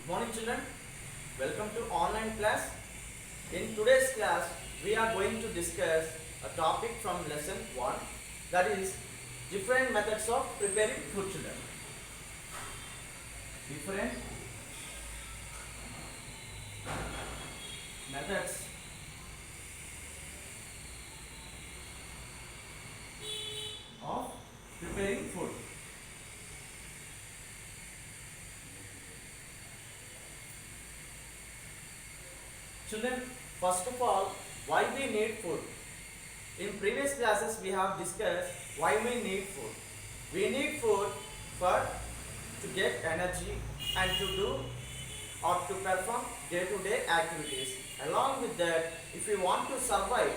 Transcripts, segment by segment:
Morning children, welcome to online class. In today's class, we are going to discuss a topic from lesson 1, that is different methods of preparing food children. Different methods of preparing food. Children, first of all, why we need food? In previous classes, we have discussed why we need food. We need food for to get energy and to do or to perform day-to-day activities. Along with that, if we want to survive,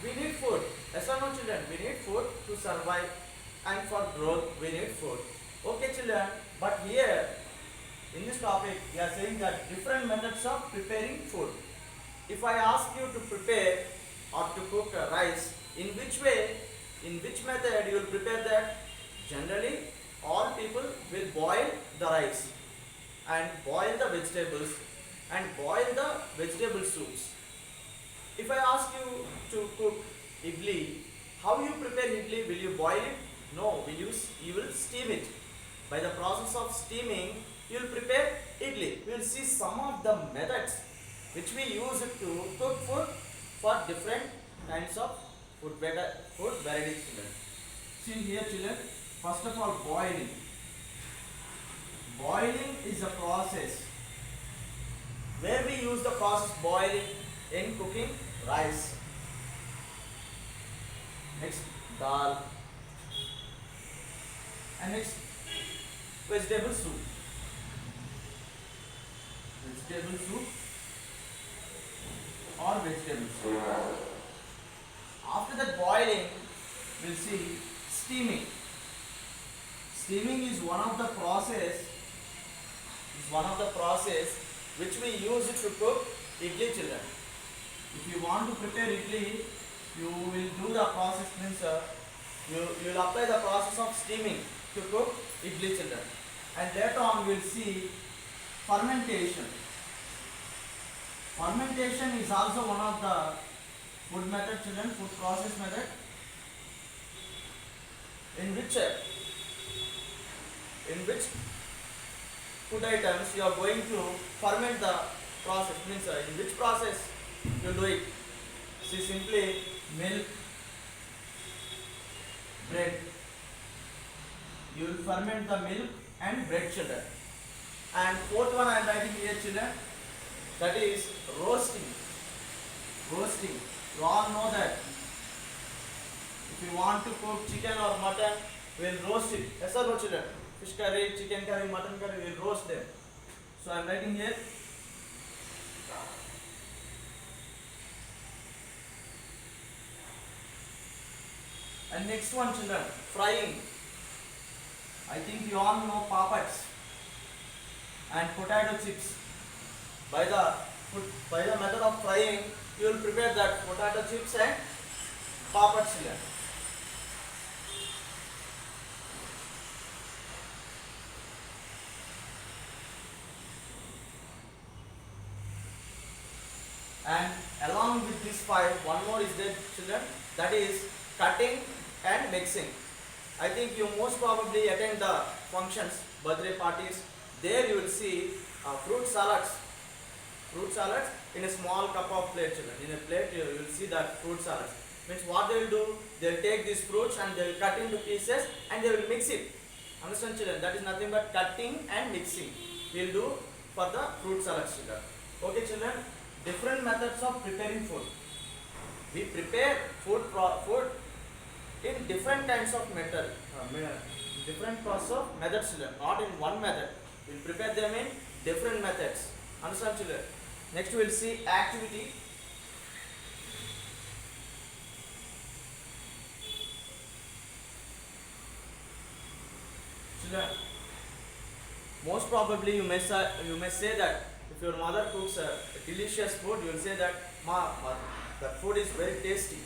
we need food. Yes or no, children? We need food to survive, and for growth, we need food. Okay, children. But here, in this topic, we are saying that different methods of preparing food. If I ask you to prepare or to cook rice, in which way, in which method you will prepare that? Generally, all people will boil the rice and boil the vegetables and boil the vegetable soups. If I ask you to cook idli, how you prepare idli? Will you boil it? No, you will steam it. By the process of steaming, you will prepare idli. We will see some of the methods which we use it to cook food for different kinds of food varieties, children. See here, children. First of all, boiling. Boiling is a process where we use the process boiling in cooking rice. Next, dal. And next, vegetable soup. Vegetable soup or vegetable soup. After that boiling, we'll see steaming. Steaming is one of the process which we use to cook idli, children. If you want to prepare idli, you will do the process means you will apply the process of steaming to cook idli, children. And later on we will see fermentation. Fermentation is also one of the food method, children, food process method, in which food items you are going to ferment the process, means in which process you do it. See, simply milk, bread. You will ferment the milk and bread, children. And fourth one I am writing here, children, that is roasting. Roasting. You all know that if you want to cook chicken or mutton, we will roast it. Yes or no, children? Fish curry, chicken curry, mutton curry, we will roast them. So I am writing here. And next one, children, frying. I think you all know papads and potato chips. By the method of frying, you will prepare that potato chips and papads here. And along with this 5, one more is there, children, that is cutting and mixing. I think you most probably attend the functions, birthday parties. There you will see fruit salads. Fruit salads in a small cup of plate, children. In a plate you will see that fruit salads. Means what they will do, they will take these fruits and they will cut into pieces and they will mix it. Understand, children? That is nothing but cutting and mixing. We will do for the fruit salads, children. Okay, children? Different methods of preparing food. We prepare food in different kinds of method, different process of methods, children. Not in one method. We will prepare them in different methods. Understand, children? Next we will see activity. Children, most probably you may say that if your mother cooks a delicious food, you will say that Ma, that food is very tasty.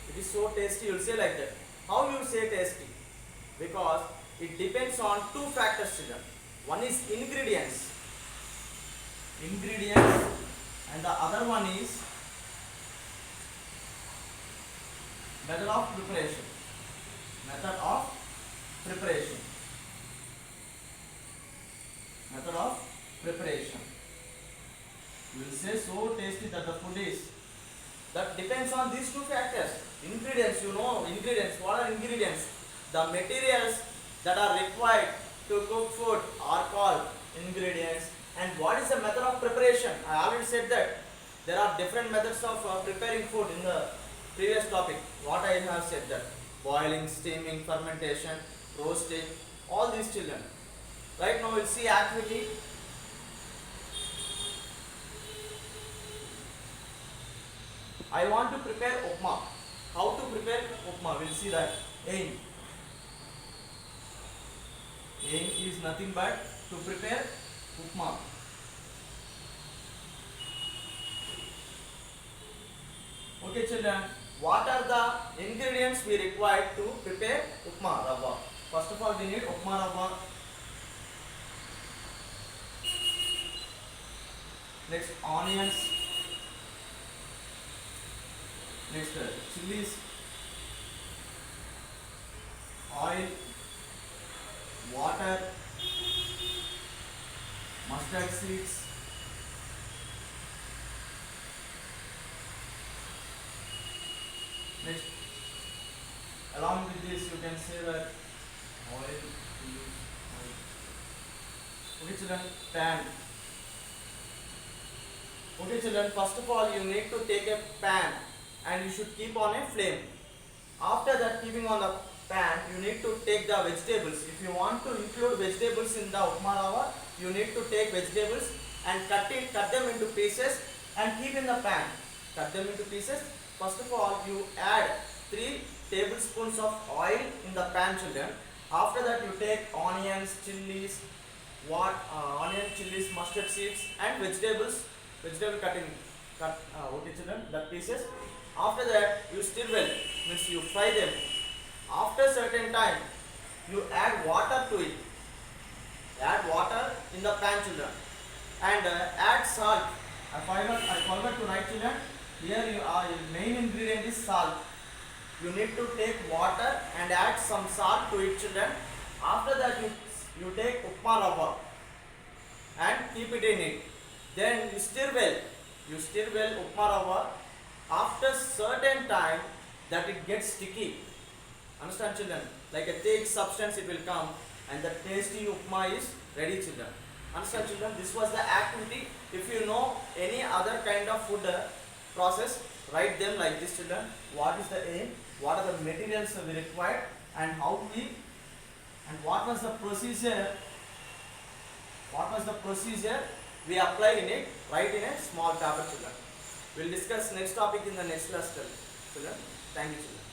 It is so tasty, you will say like that. How you say tasty? Because it depends on two factors, children. One is ingredients ingredients, and the other one is method of preparation. Method of preparation. Method of preparation. You will say so tasty that the food is. That depends on these two factors. Ingredients, you know, ingredients. What are ingredients? The materials that are required to cook food are called ingredients. And what is the method of preparation? I already said that there are different methods of preparing food in the previous topic. What I have said that boiling, steaming, fermentation, roasting, all these children. Right now we'll see activity. I want to prepare upma. How to prepare upma? We'll see that. Aim. Aim is nothing but to prepare upma. Okay children, what are the ingredients we require to prepare upma rava? First of all we need upma rava. Next onions. Next chilies, oil, water, mustard seeds, next along with this you can say that oil, okay children, pan. Okay children, first of all you need to take a pan and you should keep on a flame. After that, keeping on the pan, you need to take the vegetables. If you want to include vegetables in the upma rava, you need to take vegetables and cut them into pieces and keep in the pan. Cut them into pieces. First of all, you add 3 tablespoons of oil in the pan children. After that, you take onions, chilies, mustard seeds and vegetable cutting. Okay children, the pieces. After that you stir well, means you fry them. After certain time you add water to it. Add water in the pan children and add salt. I forgot to write children. Here your main ingredient is salt. You need to take water and add some salt to it children. After that you take upma rava and keep it in it. Then you stir well. You stir well upma rava. After certain time that it gets sticky. Understand children? Like a thick substance it will come and the tasty upma is ready children. Understand children? This was the activity. If you know any other kind of food process, write them like this children. What is the aim? What are the materials we require and how we and what was the procedure? What was the procedure we apply in it? Write in a small paper children. We'll discuss next topic in the next class children. Thank you children.